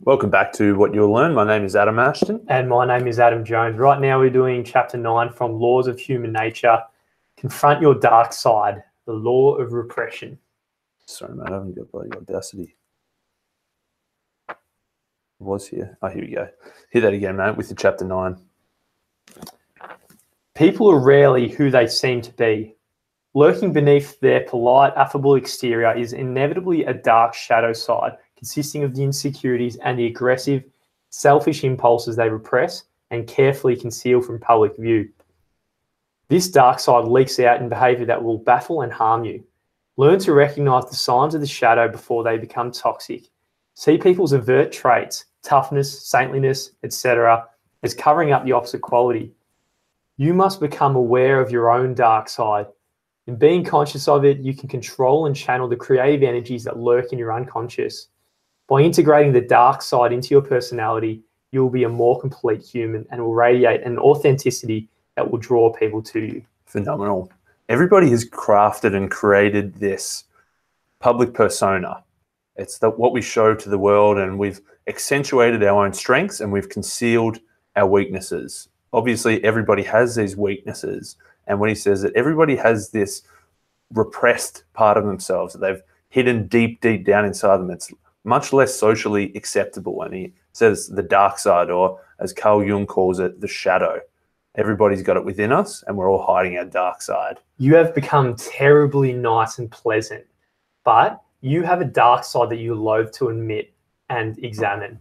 Welcome back to What You'll Learn. My name is Adam Ashton. And my name is Adam Jones. Right now we're doing Chapter 9 from Laws of Human Nature. Confront your dark side, the law of repression. Sorry, mate, I haven't got bloody Audacity. It was here. Oh, here we go. Hit that again, mate, with the Chapter 9. People are rarely who they seem to be. Lurking beneath their polite, affable exterior is inevitably a dark shadow side, consisting of the insecurities and the aggressive, selfish impulses they repress and carefully conceal from public view. This dark side leaks out in behavior that will baffle and harm you. Learn to recognize the signs of the shadow before they become toxic. See people's overt traits, toughness, saintliness, etc., as covering up the opposite quality. You must become aware of your own dark side. In being conscious of it, you can control and channel the creative energies that lurk in your unconscious. By integrating the dark side into your personality, you will be a more complete human and will radiate an authenticity that will draw people to you. Phenomenal. Everybody has crafted and created this public persona. It's what we show to the world, and we've accentuated our own strengths and we've concealed our weaknesses. Obviously, everybody has these weaknesses. And when he says that everybody has this repressed part of themselves that they've hidden deep, deep down inside them, it's much less socially acceptable. And he says the dark side, or as Carl Jung calls it, the shadow. Everybody's got it within us and we're all hiding our dark side. You have become terribly nice and pleasant, but you have a dark side that you loathe to admit and examine.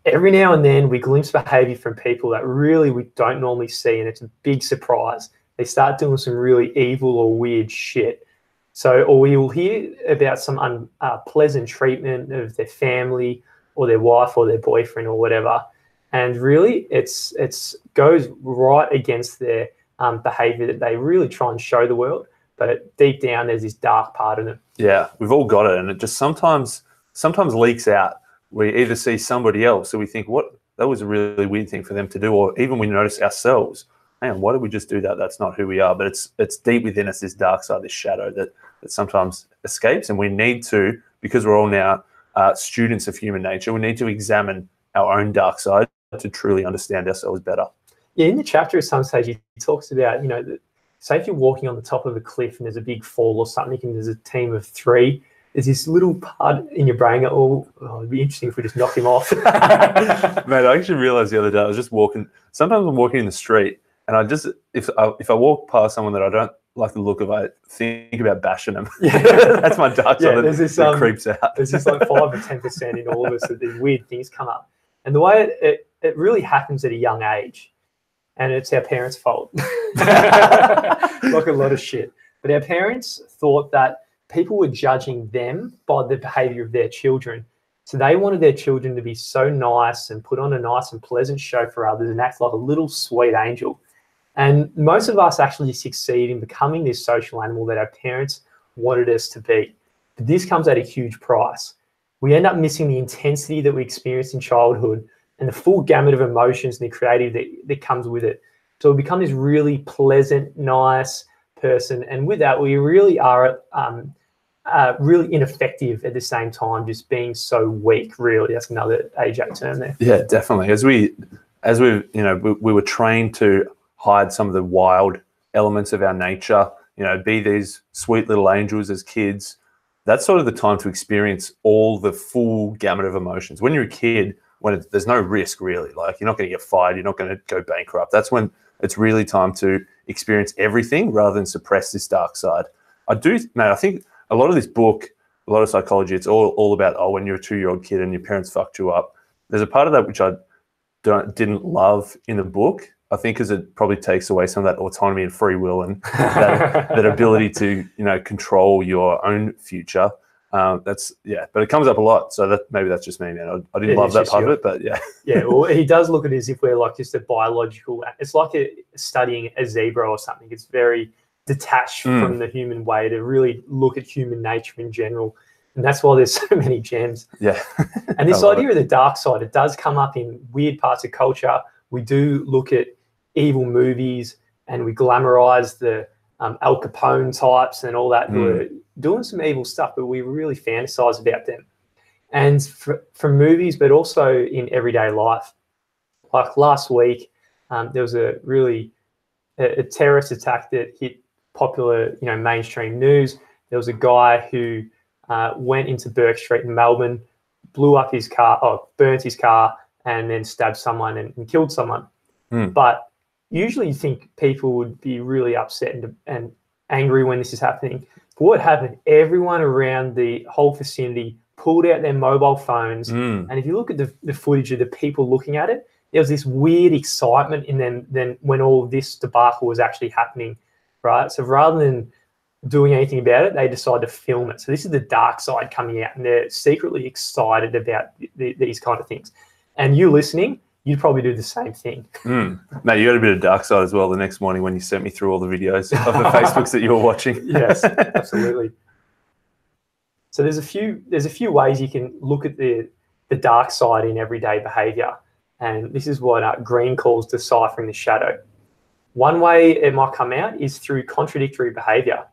Every now and then we glimpse behavior from people that really we don't normally see, and it's a big surprise. They start doing some really evil or weird shit. So, or we will hear about some unpleasant treatment of their family or their wife or their boyfriend or whatever. And really it's goes right against their behavior that they really try and show the world. But deep down, there's this dark part of them. Yeah, we've all got it. And it just sometimes leaks out. We either see somebody else, so we think, what, that was a really weird thing for them to do. Or even we notice ourselves, man, why did we just do that? That's not who we are. But it's deep within us, this dark side, this shadow that sometimes escapes. And we need to, because we're all now students of human nature, we need to examine our own dark side to truly understand ourselves better. Yeah, in the chapter at some stage, he talks about, say if you're walking on the top of a cliff and there's a big fall or something and there's a team of 3, there's this little part in your brain that, it'd be interesting if we just knock him off. Mate, I actually realized the other day, I was just walking, sometimes I'm walking in the street, and I just, if I walk past someone that I don't like the look of, I think about bashing them. Yeah. That's my dark side that creeps out. There's this like 5 or 10% in all of us that these weird things come up. And the way it really happens at a young age, and it's our parents' fault. Like a lot of shit. But our parents thought that people were judging them by the behavior of their children. So they wanted their children to be so nice and put on a nice and pleasant show for others and act like a little sweet angel. And most of us actually succeed in becoming this social animal that our parents wanted us to be. But this comes at a huge price. We end up missing the intensity that we experienced in childhood and the full gamut of emotions and the creativity that comes with it. So we become this really pleasant, nice person. And with that, we really are really ineffective at the same time, just being so weak, really. That's another AJ term there. Yeah, definitely. As we were trained to hide some of the wild elements of our nature, be these sweet little angels as kids. That's sort of the time to experience all the full gamut of emotions. When you're a kid, there's no risk really, like you're not going to get fired, you're not going to go bankrupt. That's when it's really time to experience everything rather than suppress this dark side. I think a lot of this book, a lot of psychology, it's all about, when you're a 2-year-old kid and your parents fucked you up. There's a part of that which I didn't love in the book, I think, because it probably takes away some of that autonomy and free will and that ability to, control your own future. But it comes up a lot. So maybe that's just me, man. I didn't love that part of it, but yeah. Yeah, well, he does look at it as if we're like just a biological, it's like studying a zebra or something. It's very detached from the human way to really look at human nature in general. And that's why there's so many gems. Yeah. And this idea of the dark side, it does come up in weird parts of culture. We do look at evil movies and we glamorize the Al Capone types and all that who are doing some evil stuff, but we really fantasize about them. And from movies, but also in everyday life. Like last week, there was a terrorist attack that hit popular, mainstream news. There was a guy who went into Burke Street in Melbourne, blew up his car, burnt his car, and then stabbed someone and killed someone. But usually you think people would be really upset and angry when this is happening. But what happened, everyone around the whole vicinity pulled out their mobile phones. And if you look at the footage of the people looking at it, there was this weird excitement in them then when all of this debacle was actually happening, right? So rather than doing anything about it, they decided to film it. So this is the dark side coming out, and they're secretly excited about these kind of things. And you listening, you'd probably do the same thing. Mate, you got a bit of dark side as well the next morning when you sent me through all the videos of the Facebooks that you were watching. Yes, absolutely. So there's a few ways you can look at the dark side in everyday behavior. And this is what Green calls deciphering the shadow. One way it might come out is through contradictory behavior.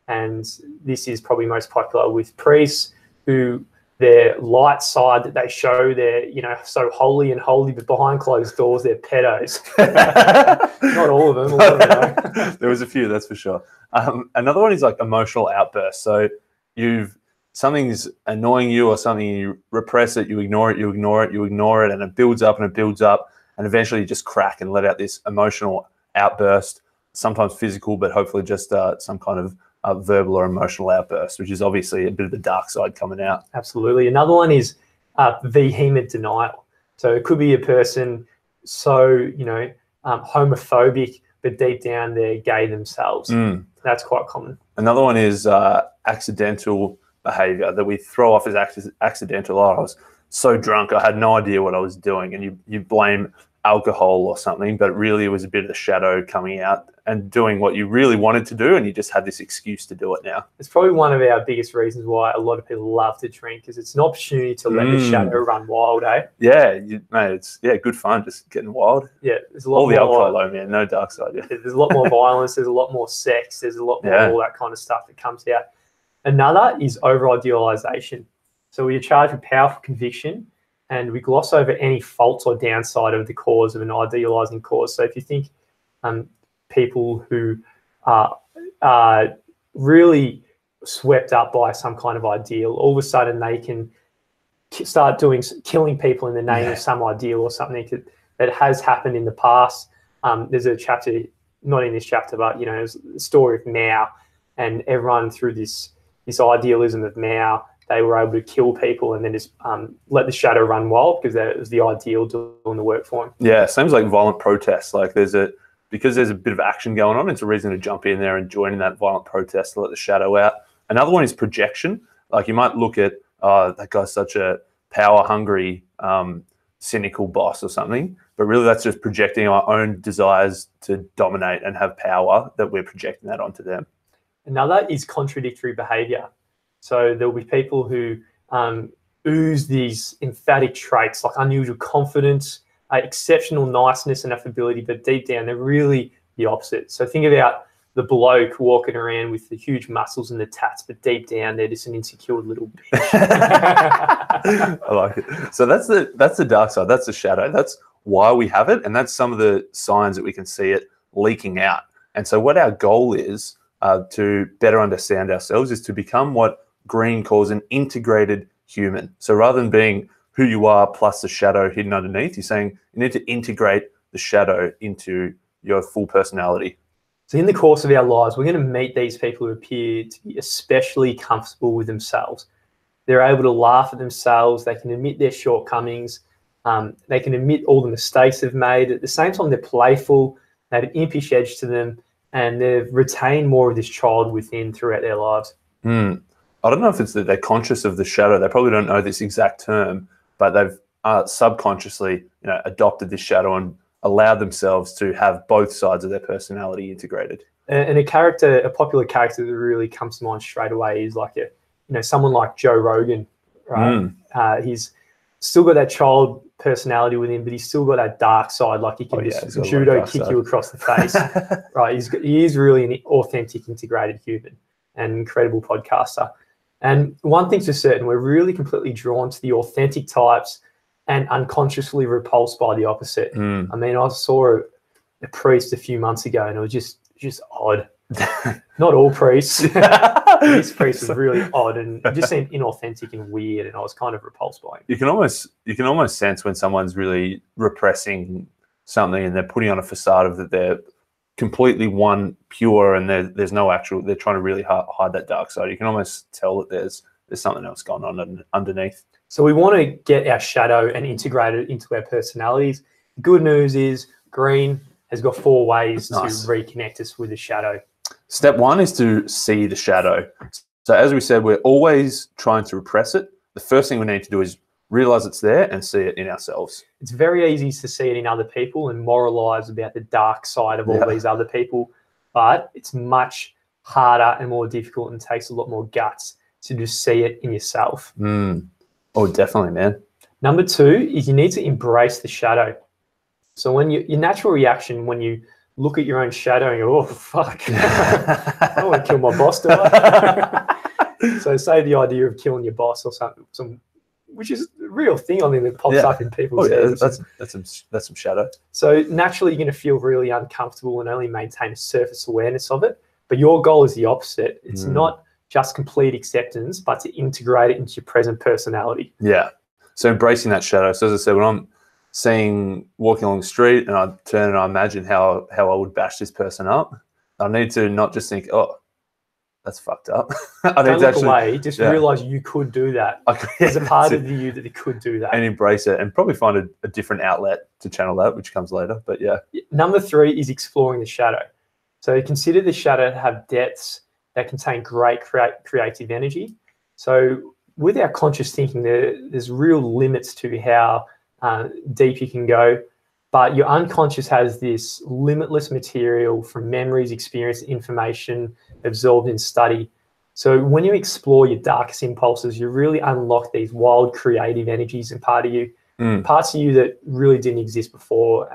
And this is probably most popular with priests who their light side that they show, they're, so holy and holy, but behind closed doors, they're pedos. Not all of them. All of them. There was a few, that's for sure. Another one is like emotional outbursts. So something's annoying you or something, you repress it, you ignore it, and it builds up and it builds up, and eventually you just crack and let out this emotional outburst, sometimes physical, but hopefully just some kind of verbal or emotional outburst, which is obviously a bit of the dark side coming out. Absolutely. Another one is vehement denial. So it could be a person so, homophobic, but deep down they're gay themselves. That's quite common. Another one is accidental behavior that we throw off as accidental. I was so drunk, I had no idea what I was doing, and you blame alcohol or something, but really it was a bit of the shadow coming out and doing what you really wanted to do, and you just had this excuse to do it now. It's probably one of our biggest reasons why a lot of people love to drink, because it's an opportunity to let the shadow run wild, eh? Yeah, mate, it's good fun just getting wild. Yeah, there's a lot all more, the alcohol though, man, no dark side. Yeah. There's a lot more violence, there's a lot more sex, there's a lot more all that kind of stuff that comes out. Another is over-idealization. So we are charged with powerful conviction, and we gloss over any faults or downside of the cause of an idealizing cause. So if you think people who are really swept up by some kind of ideal, all of a sudden they can start killing people in the name of some ideal or something that has happened in the past. There's a chapter, not in this chapter, but it's the story of Mao, and everyone through this idealism of Mao, they were able to kill people and then just let the shadow run wild because that was the ideal doing the work for him. Yeah, seems like violent protests. Like because there's a bit of action going on, it's a reason to jump in there and join in that violent protest to let the shadow out. Another one is projection. Like you might look at, that guy's such a power-hungry, cynical boss or something, but really that's just projecting our own desires to dominate and have power, that we're projecting that onto them. Another is contradictory behavior. So there'll be people who ooze these emphatic traits like unusual confidence, exceptional niceness and affability, but deep down they're really the opposite. So think about the bloke walking around with the huge muscles and the tats, but deep down they're just an insecure little bitch. I like it. So that's the dark side. That's the shadow. That's why we have it, and that's some of the signs that we can see it leaking out. And so what our goal is to better understand ourselves is to become what Green calls an integrated human. So rather than being who you are plus the shadow hidden underneath, you're saying you need to integrate the shadow into your full personality. So in the course of our lives, we're going to meet these people who appear to be especially comfortable with themselves. They're able to laugh at themselves. They can admit their shortcomings. They can admit all the mistakes they've made. At the same time, they're playful. They have an impish edge to them, and they've retained more of this child within throughout their lives. I don't know if it's that they're conscious of the shadow. They probably don't know this exact term, but they've subconsciously, adopted this shadow and allowed themselves to have both sides of their personality integrated. And a popular character that really comes to mind straight away is like someone like Joe Rogan, right? He's still got that child personality with him, but he's still got that dark side. Like he can just judo kick you across the face, right? He is really an authentic, integrated human and incredible podcaster. And one thing's for certain, we're really completely drawn to the authentic types and unconsciously repulsed by the opposite. I mean, I saw a priest a few months ago, and it was just odd. Not all priests. This priest was really odd, and it just seemed inauthentic and weird, and I was kind of repulsed by him. You can almost sense when someone's really repressing something and they're putting on a facade of that they're completely pure, and there's no actual. They're trying to really hide that dark side. You can almost tell that there's something else going on underneath. So we want to get our shadow and integrate it into our personalities. Good news is green has got 4 ways to reconnect us with the shadow. Step 1 is to see the shadow. So as we said, we're always trying to repress it. The first thing we need to do is realize it's there and see it in ourselves. It's very easy to see it in other people and moralize about the dark side of all these other people, but it's much harder and more difficult and takes a lot more guts to just see it in yourself. Oh, definitely, man. Number 2 is you need to embrace the shadow. So when your natural reaction when you look at your own shadow and you go, oh, fuck, I don't want to kill my boss, do I? So say the idea of killing your boss or something, which is a real thing, I think, that pops up in people's heads. That's some shadow. So naturally you're going to feel really uncomfortable and only maintain a surface awareness of it. But your goal is the opposite. It's not just complete acceptance, but to integrate it into your present personality. Yeah. So embracing that shadow. So as I said, when I'm walking along the street and I turn and I imagine how I would bash this person up, I need to not just think, oh, that's fucked up. I Don't look away. Just realize you could do that. There's a part of you that could do that. And embrace it and probably find a different outlet to channel that, which comes later. But yeah. Number 3 is exploring the shadow. So consider the shadow to have depths that contain great creative energy. So with our conscious thinking, there's real limits to how deep you can go, but your unconscious has this limitless material from memories, experience, information absorbed in study. So when you explore your darkest impulses, you really unlock these wild creative energies and parts of you that really didn't exist before,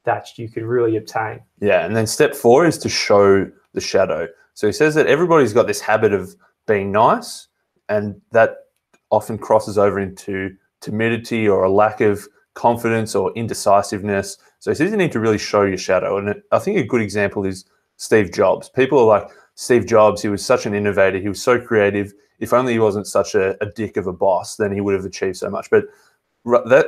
that you could really obtain. Yeah, and then step 4 is to show the shadow. So he says that everybody's got this habit of being nice, and that often crosses over into timidity or a lack of confidence or indecisiveness. So he says you need to really show your shadow. And I think a good example is Steve Jobs. People are like, Steve Jobs, he was such an innovator. He was so creative. If only he wasn't such a dick of a boss, then he would have achieved so much. But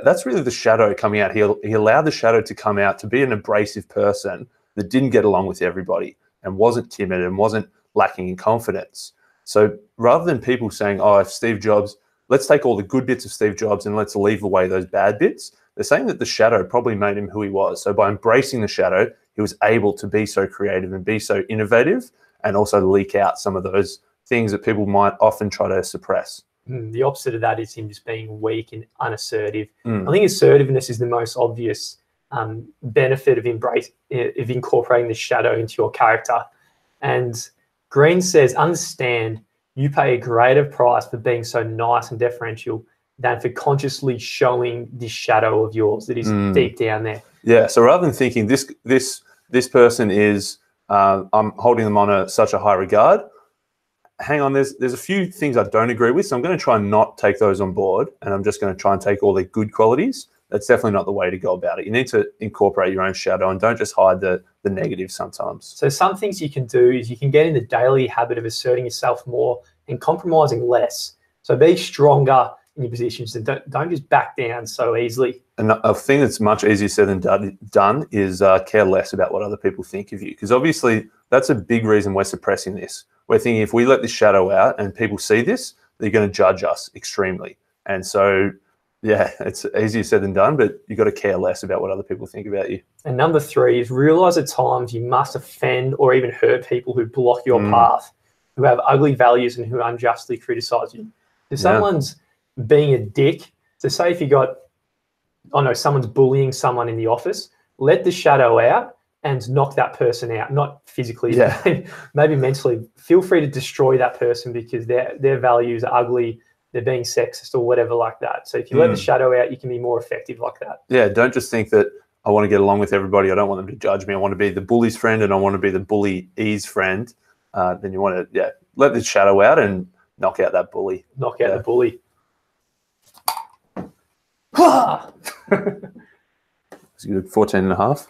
that's really the shadow coming out. He allowed the shadow to come out, to be an abrasive person that didn't get along with everybody and wasn't timid and wasn't lacking in confidence. So rather than people saying, oh, if Steve Jobs, let's take all the good bits of Steve Jobs and let's leave away those bad bits, they're saying that the shadow probably made him who he was. So by embracing the shadow, he was able to be so creative and be so innovative and also leak out some of those things that people might often try to suppress. The opposite of that is him just being weak and unassertive. I think assertiveness is the most obvious benefit of incorporating the shadow into your character. And Green says, understand you pay a greater price for being so nice and deferential than for consciously showing this shadow of yours that is deep down there. Yeah. So rather than thinking this person is, I'm holding them on such a high regard, hang on, there's a few things I don't agree with, so I'm going to try and not take those on board, and I'm just going to try and take all their good qualities. That's definitely not the way to go about it. You need to incorporate your own shadow and don't just hide the negatives sometimes. So some things you can do is you can get in the daily habit of asserting yourself more and compromising less. So be stronger in your positions and don't just back down so easily. And a thing that's much easier said than done is care less about what other people think of you, because obviously that's a big reason we're suppressing this. We're thinking if we let this shadow out and people see this, they're going to judge us extremely. And so, yeah, it's easier said than done, but you've got to care less about what other people think about you. And number 3 is realize at times you must offend or even hurt people who block your path, who have ugly values and who unjustly criticize you. If someone's being a dick, so say if you got, someone's bullying someone in the office, let the shadow out and knock that person out, not physically, maybe mentally. Feel free to destroy that person because their values are ugly, they're being sexist or whatever like that. So if you let the shadow out, you can be more effective like that. Yeah, don't just think that I want to get along with everybody. I don't want them to judge me. I want to be the bully's friend and I want to be the bully's friend. Then you want to, let the shadow out and knock out that bully. Knock out the bully. It's good. 14 and a half.